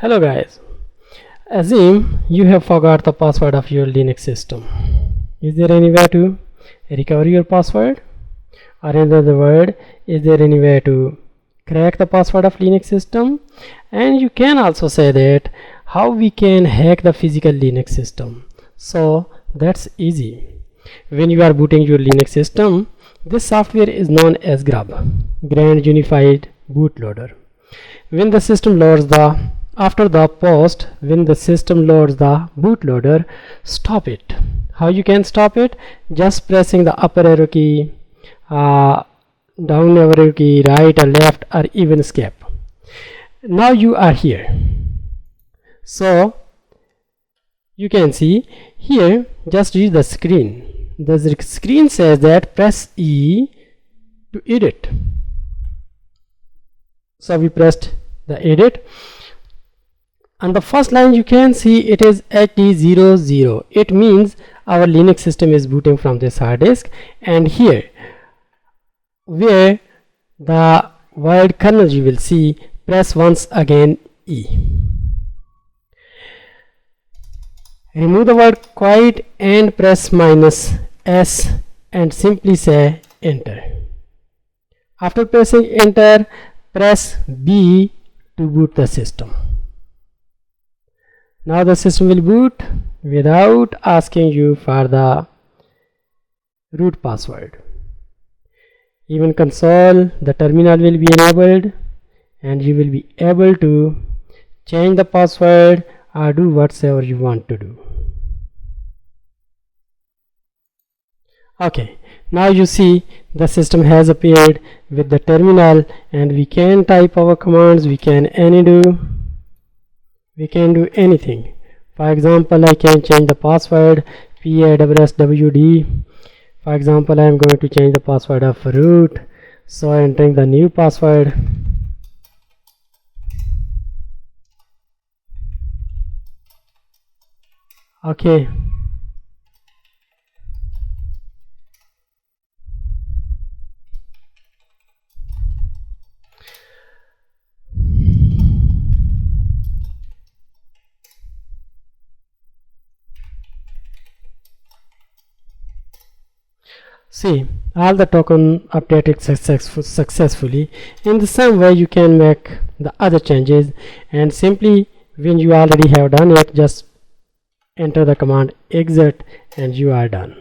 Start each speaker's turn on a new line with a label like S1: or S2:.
S1: Hello guys, assume you have forgot the password of your Linux system. Is there any way to recover your password? Or in other words, is there any way to crack the password of Linux system? And you can also say that how we can hack the physical Linux system. So that's easy. When you are booting your Linux system, this software is known as Grub, Grand Unified Bootloader. When the system loads after the post, when the system loads the bootloader, stop it. How you can stop it? Just pressing the up arrow key, down arrow key, right or left, or even escape. Now you are here. So you can see here, just read the screen. The screen says that press E to edit. So we pressed the edit. On the first line you can see it is 8000. It means our Linux system is booting from this hard disk, and here where the word kernel you will see, press once again E. Remove the word quiet and press -S and simply say enter. After pressing enter, press B to boot the system. Now the system will boot without asking you for the root password. Even console, the terminal will be enabled, and you will be able to change the password or do whatever you want to do. Okay, now you see the system has appeared with the terminal, and we can type our commands. We can do anything. For example, I can change the password PASSWD. For example, I am going to change the password of root, so entering the new password. Okay, see, all the token updated successfully. In the same way you can make the other changes, and simply when you already have done it, just enter the command exit and you are done.